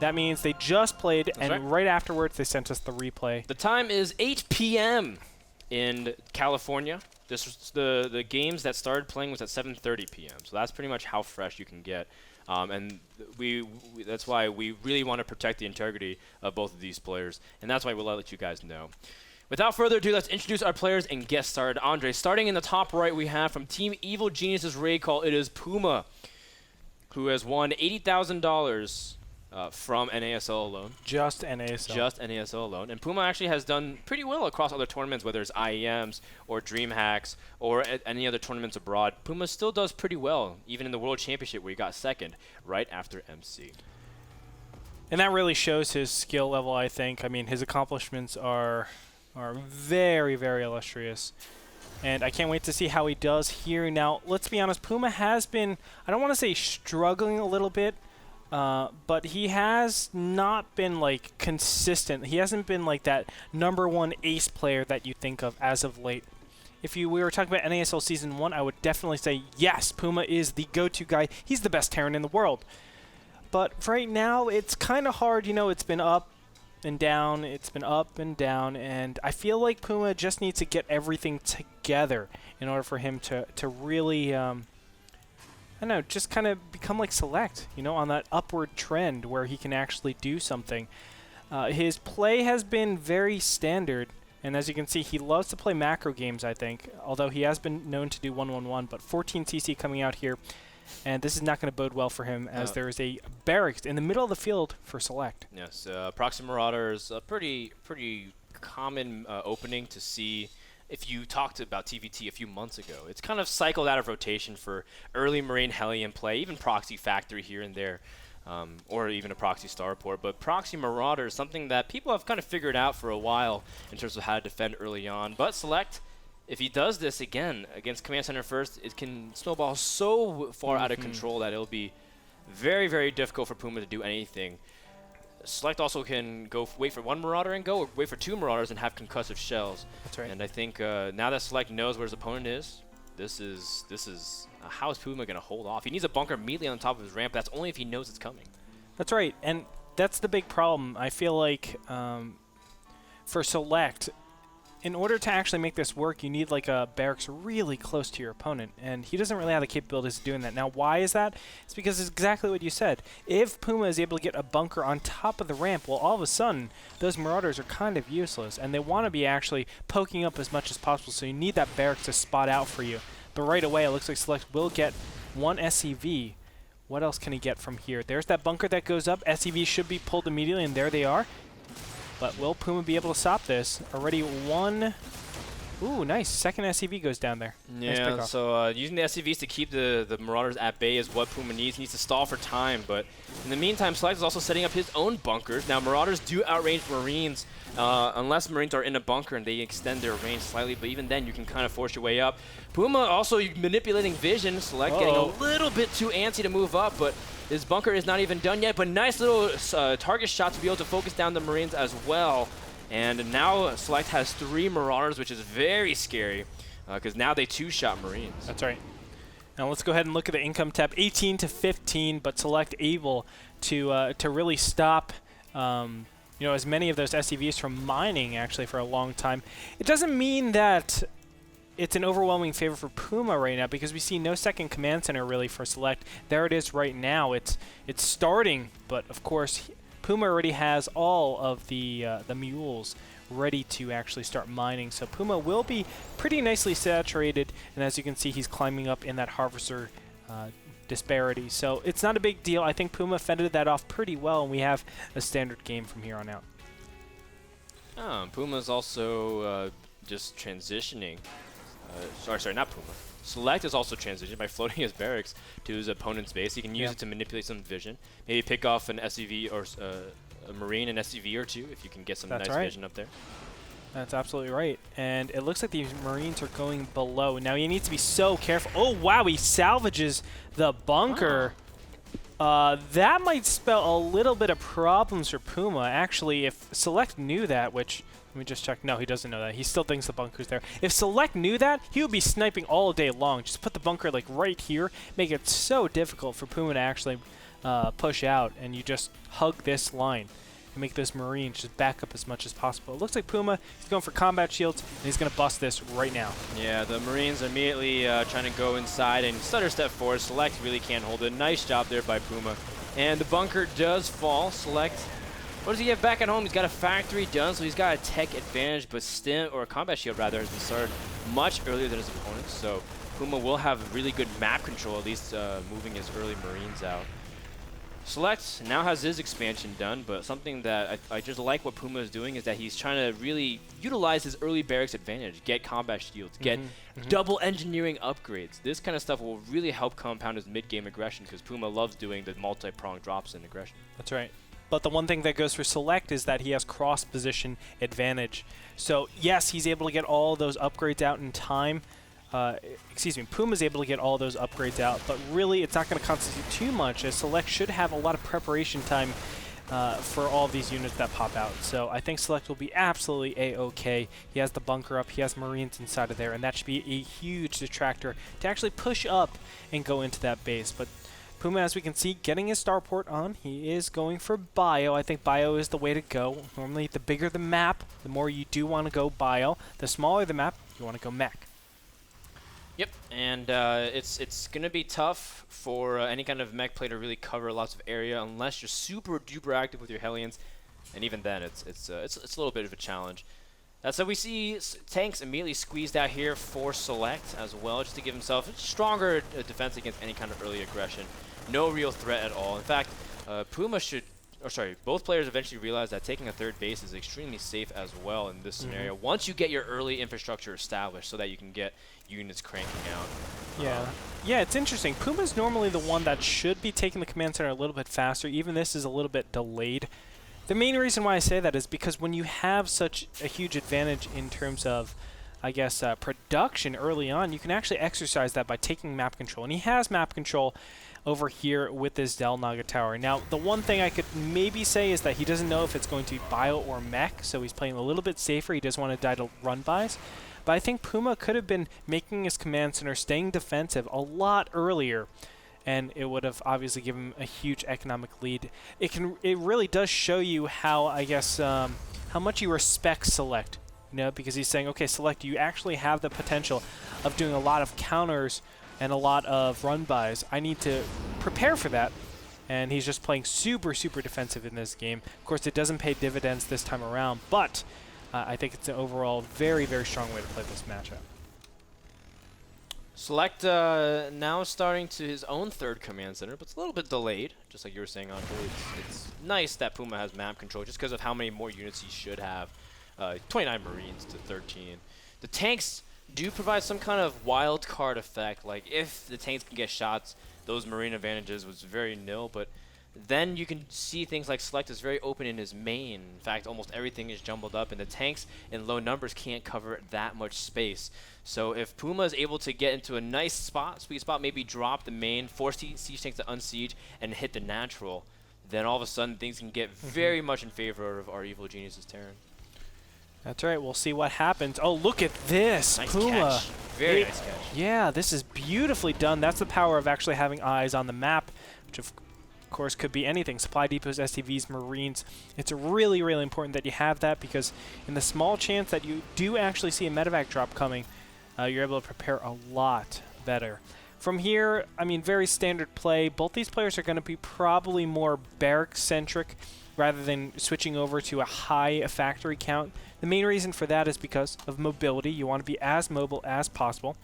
That means they just played, That's and right afterwards they sent us the replay. The time is 8 p.m. in California. This was the games that started playing was at 7:30 p.m. So that's pretty much how fresh you can get. And that's why we really want to protect the integrity of both of these players, and that's why we'll let you guys know. Without further ado, let's introduce our players and get started. Andre, starting in the top right, we have from Team Evil Genius's Raid Call, it is Puma, who has won $80,000 from NASL alone. Just NASL. Just NASL alone. And Puma actually has done pretty well across other tournaments, whether it's IEMs or DreamHacks or any other tournaments abroad. Puma still does pretty well, even in the World Championship where he got second right after MC. And that really shows his skill level, I think. I mean, his accomplishments are very, very illustrious. And I can't wait to see how he does here. Now, let's be honest, Puma has been, I don't want to say struggling a little bit, but he has not been like consistent. He hasn't been like that #1 ace player that you think of as of late. If we were talking about NASL Season 1, I would definitely say, yes, Puma is the go-to guy. He's the best Terran in the world. But right now, it's kind of hard. You know, it's been up and down. It's been up and down. And I feel like Puma just needs to get everything together in order for him to really, I don't know, just kind of become like Select, you know, on that upward trend where he can actually do something. His play has been very standard. And as you can see, he loves to play macro games, I think, although he has been known to do 1-1-1. But 14 CC coming out here. And this is not going to bode well for him, as there is a barracks in the middle of the field for Select. Yes, Proxy Marauder is a pretty common opening to see. If you talked about TVT a few months ago, it's kind of cycled out of rotation for early Marine Hellion play, even Proxy Factory here and there, or even a Proxy Starport. But Proxy Marauder is something that people have kind of figured out for a while in terms of how to defend early on. But Select, if he does this again against Command Center first, it can snowball so far out of control that it'll be very, very difficult for Puma to do anything. Select also can go wait for one Marauder and go, or wait for two Marauders and have concussive shells. That's right. And I think now that Select knows where his opponent is, this is how is Puma going to hold off? He needs a bunker immediately on top of his ramp. That's only if he knows it's coming. That's right, and that's the big problem. I feel like for Select, in order to actually make this work, you need like a barracks really close to your opponent, and he doesn't really have the capabilities of doing that. Now, why is that? It's because it's exactly what you said. If Puma is able to get a bunker on top of the ramp, well, all of a sudden, those Marauders are kind of useless, and they want to be actually poking up as much as possible, so you need that barracks to spot out for you. But right away, it looks like Select will get one SCV. What else can he get from here? There's that bunker that goes up. SCV should be pulled immediately, and there they are. But will Puma be able to stop this? Already one. Ooh, nice. Second SCV goes down there. Yeah, nice so using the SCVs to keep the Marauders at bay is what Puma needs. He needs to stall for time. But in the meantime, Select is also setting up his own bunkers. Now, Marauders do outrange Marines unless Marines are in a bunker and they extend their range slightly. But even then, you can kind of force your way up. Puma also manipulating vision. Select getting a little bit too antsy to move up, but his bunker is not even done yet. But nice little target shot to be able to focus down the Marines as well. And now Select has 3 Marauders, which is very scary, because now they 2-shot Marines. That's right. Now let's go ahead and look at the income tab. 18 to 15, but Select able to really stop you know, as many of those SCVs from mining actually for a long time. It doesn't mean that it's an overwhelming favor for Puma right now, because we see no second command center really for Select. There it is right now. It's starting, but of course Puma already has all of the mules ready to actually start mining. So Puma will be pretty nicely saturated, and as you can see, he's climbing up in that harvester disparity. So it's not a big deal. I think Puma fended that off pretty well, and we have a standard game from here on out. Puma's also just transitioning. Sorry, not Puma. Select is also transitioned by floating his barracks to his opponent's base. He can use it to manipulate some vision. Maybe pick off an SCV or a Marine, an SCV or two, if you can get some nice vision up there. That's absolutely right. And it looks like these Marines are going below. Now he needs to be so careful. Oh, wow, he salvages the bunker. That might spell a little bit of problems for Puma. Actually, if Select knew that, which, let me just check. No, he doesn't know that. He still thinks the bunker's there. If Select knew that, he would be sniping all day long. Just put the bunker like right here. Make it so difficult for Puma to actually push out, and you just hug this line and make those Marines just back up as much as possible. It looks like Puma, he's going for combat shields, and he's going to bust this right now. Yeah, the Marines are immediately trying to go inside and stutter step forward. Select really can't hold it. Nice job there by Puma. And the bunker does fall. Select, what does he have back at home? He's got a factory done, so he's got a tech advantage, but stim, or a combat shield rather, has been started much earlier than his opponents. So Puma will have really good map control, at least moving his early Marines out. Select now has his expansion done, but something that I just like what Puma is doing is that he's trying to really utilize his early barracks advantage, get combat shields, get double engineering upgrades. This kind of stuff will really help compound his mid-game aggression, because Puma loves doing the multi-pronged drops in aggression. That's right. But the one thing that goes for Select is that he has cross-position advantage. So yes, he's able to get all those upgrades out in time. Puma's able to get all those upgrades out, but really it's not going to constitute too much, as Select should have a lot of preparation time for all these units that pop out. So I think Select will be absolutely A-OK. He has the bunker up, he has Marines inside of there, and that should be a huge detractor to actually push up and go into that base. But Puma, as we can see, getting his starport on. He is going for bio. I think bio is the way to go. Normally, the bigger the map, the more you do want to go bio. The smaller the map, you want to go mech. Yep, and it's going to be tough for any kind of mech play to really cover lots of area unless you're super duper active with your Hellions, and even then it's a little bit of a challenge. So we see tanks immediately squeezed out here for Select as well, just to give himself a stronger defense against any kind of early aggression. No real threat at all. In fact, Puma should, both players eventually realize that taking a third base is extremely safe as well in this scenario. Once you get your early infrastructure established, so that you can get units cranking out. Yeah, it's interesting. Puma's normally the one that should be taking the command center a little bit faster. Even this is a little bit delayed. The main reason why I say that is because when you have such a huge advantage in terms of, I guess, production early on, you can actually exercise that by taking map control. And he has map control over here with this Del Naga Tower. Now, the one thing I could maybe say is that he doesn't know if it's going to be bio or mech, so he's playing a little bit safer. He doesn't want to die to run-bys. But I think Puma could have been making his command center, staying defensive a lot earlier, and it would have obviously given him a huge economic lead. It really does show you how, I guess, how much you respect Select, you know, because he's saying, okay, Select, you actually have the potential of doing a lot of counters and a lot of run-bys. I need to prepare for that, and he's just playing super, super defensive in this game. Of course, it doesn't pay dividends this time around, but I think it's an overall very, very strong way to play this matchup. Select now starting to his own third command center, but it's a little bit delayed, just like you were saying, Andre. It's nice that Puma has map control, just because of how many more units he should have. 29 Marines to 13. The tanks do provide some kind of wild card effect, like if the tanks can get shots, those Marine advantages was very nil, but then you can see things like Select is very open in his main. In fact, almost everything is jumbled up, and the tanks in low numbers can't cover that much space. So if Puma is able to get into a nice spot, sweet spot, maybe drop the main, force siege tanks to unsiege, and hit the natural, then all of a sudden things can get very much in favor of our Evil Genius's Terran. That's right. We'll see what happens. Oh, look at this. Nice Puma. catch. Very nice catch. Yeah, this is beautifully done. That's the power of actually having eyes on the map, which of course could be anything. Supply depots, STVs, Marines. It's really, really important that you have that, because in the small chance that you do actually see a medevac drop coming, you're able to prepare a lot better. From here, I mean, very standard play. Both these players are going to be probably more barrack-centric rather than switching over to a high factory count. The main reason for that is because of mobility. You want to be as mobile as possible.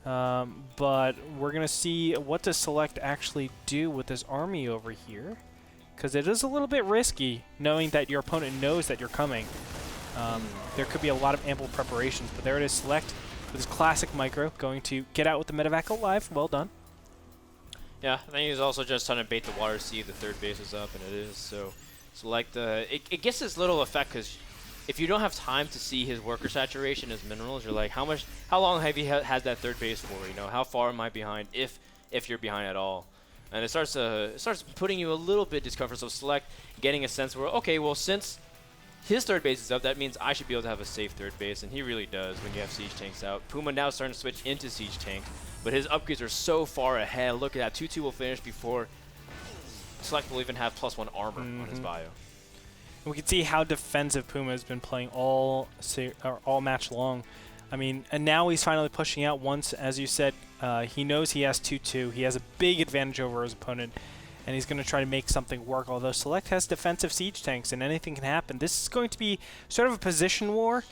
But we're going to see what does Select actually do with this army over here, because it is a little bit risky knowing that your opponent knows that you're coming. There could be a lot of ample preparations, but there it is, Select with his classic micro, going to get out with the medevac alive. Well done. Yeah, I think he's also just trying to bait the water, see if the third base is up, and it is. So Select, it gets this little effect, because if you don't have time to see his worker saturation, his minerals, you're like, how long have he has that third base for? You know, how far am I behind, if you're behind at all? And it starts putting you a little bit discomfort. So Select getting a sense where, okay, well, since his third base is up, that means I should be able to have a safe third base, and he really does when you have siege tanks out. Puma now starting to switch into siege tank, but his upgrades are so far ahead. Look at that, 2-2 will finish before Select will even have +1 armor on his bio. We can see how defensive Puma has been playing all match long. I mean, and now he's finally pushing out once, as you said, he knows he has 2-2. He has a big advantage over his opponent, and he's going to try to make something work, although Select has defensive siege tanks, and anything can happen. This is going to be sort of a position war,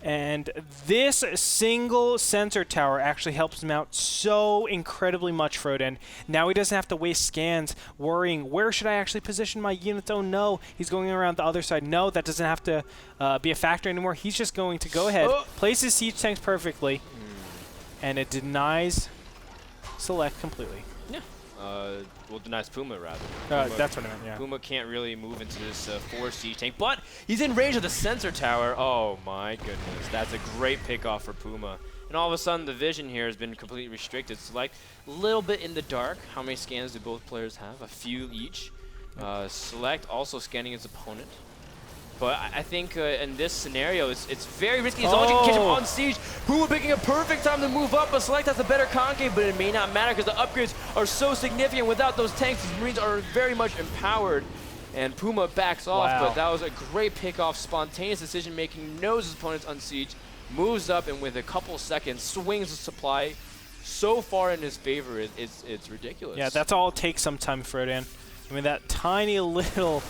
and this single sensor tower actually helps him out so incredibly much, Frodan. Now he doesn't have to waste scans worrying, where should I actually position my units? Oh no, he's going around the other side. No, that doesn't have to be a factor anymore. He's just going to go ahead, place his siege tanks perfectly, and it denies Select completely. Yeah. Well, denies Puma, rather. That's what I meant, yeah. Puma can't really move into this 4 siege tank, but he's in range of the sensor tower. Oh, my goodness. That's a great pickoff for Puma. And all of a sudden, the vision here has been completely restricted. Select a little bit in the dark. How many scans do both players have? A few each. Select also scanning his opponent. But I think in this scenario, it's very risky. As long as you can catch him on siege, Puma picking a perfect time to move up, but Select has a better concave, but it may not matter because the upgrades are so significant. Without those tanks, these Marines are very much empowered, and Puma backs off, but that was a great pickoff, spontaneous decision-making, knows his opponent's on siege, moves up, and with a couple seconds, swings the supply so far in his favor, it's ridiculous. Yeah, that's all it takes sometimes, Frodan. I mean, that tiny little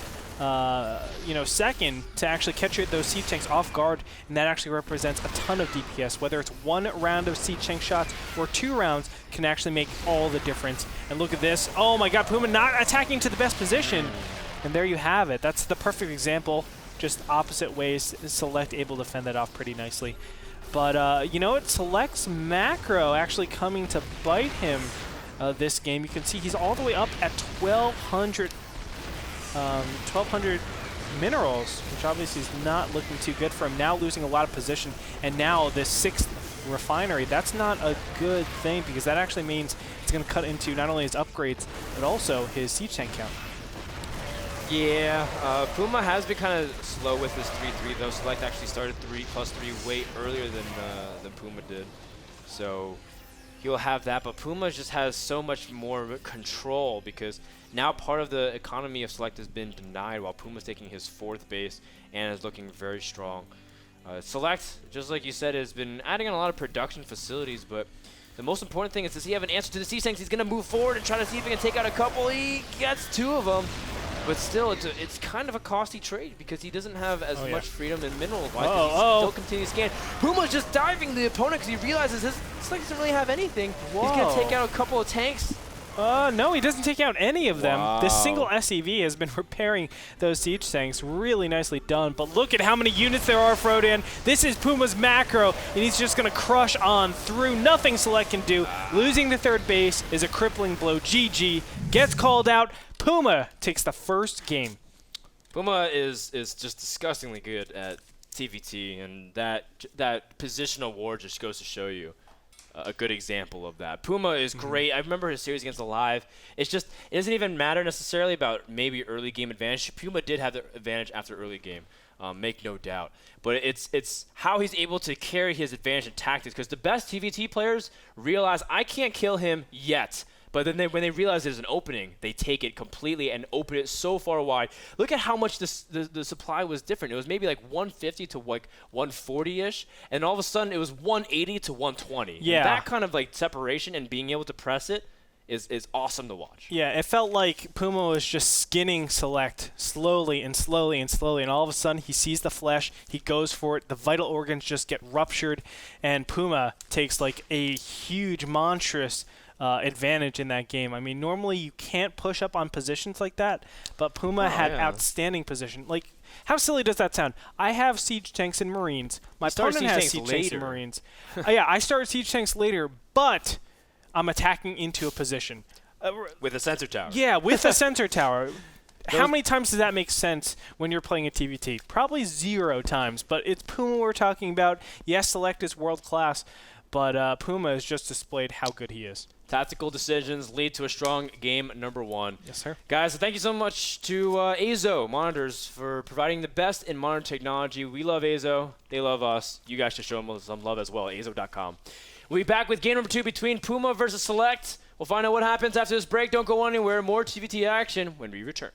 second to actually catch those siege tanks off guard, and that actually represents a ton of DPS. Whether it's 1 round of siege tank shots or 2 rounds can actually make all the difference. And look at this. Oh my god, Puma not attacking to the best position. And there you have it. That's the perfect example. Just opposite ways. Select able to fend that off pretty nicely. But you know what? Select's macro actually coming to bite him this game. You can see he's all the way up at 1,200 minerals, which obviously is not looking too good for him. Now losing a lot of position, and now this 6th refinery, that's not a good thing, because that actually means it's going to cut into not only his upgrades, but also his siege tank count. Yeah, Puma has been kind of slow with this 3-3, though. Select actually started 3+3 way earlier than Puma did. So he'll have that, but Puma just has so much more control, because now part of the economy of Select has been denied, while Puma's taking his 4th base and is looking very strong. Select, just like you said, has been adding on a lot of production facilities, but the most important thing is, does he have an answer to the siege tanks? He's going to move forward and try to see if he can take out a couple. He gets 2 of them. But still, it's kind of a costly trade, because he doesn't have as much freedom in mineral-wise. He still continues to scan. Puma's just diving the opponent because he realizes his Select doesn't really have anything. He's going to take out a couple of tanks. No, he doesn't take out any of them. This single SEV has been repairing those siege tanks. Really nicely done. But look at how many units there are, Frodan. This is Puma's macro, and he's just going to crush on through. Nothing Select can do. Losing the 3rd base is a crippling blow. GG. Gets called out. Puma takes the 1st game. Puma is just disgustingly good at TVT, and that positional war just goes to show you a good example of that. Puma is great. I remember his series against Alive. It doesn't even matter necessarily about maybe early game advantage. Puma did have the advantage after early game, make no doubt. But it's how he's able to carry his advantage in tactics, because the best TVT players realize, I can't kill him yet. But then when they realize there's an opening, they take it completely and open it so far wide. Look at how much the supply was different. It was maybe like 150 to like 140-ish, and all of a sudden it was 180 to 120. Yeah. And that kind of like separation and being able to press it is awesome to watch. Yeah, it felt like Puma was just skinning Select slowly and slowly and slowly, and all of a sudden he sees the flesh, he goes for it, the vital organs just get ruptured, and Puma takes like a huge, monstrous advantage in that game. I mean, normally you can't push up on positions like that, but Puma had outstanding position. Like, how silly does that sound? I have siege tanks and Marines. My opponent has siege tanks and Marines. Yeah, I started siege tanks later, but I'm attacking into a position. With a sensor tower. Yeah, with a sensor tower. How many times does that make sense when you're playing a TVT? Probably 0 times, but it's Puma we're talking about. Yes, Select is world class, but Puma has just displayed how good he is. Tactical decisions lead to a strong game number 1. Yes, sir. Guys, thank you so much to Azo Monitors for providing the best in monitor technology. We love Azo. They love us. You guys should show them some love as well. Azo.com. We'll be back with game number 2 between Puma versus Select. We'll find out what happens after this break. Don't go anywhere. More TVT action when we return.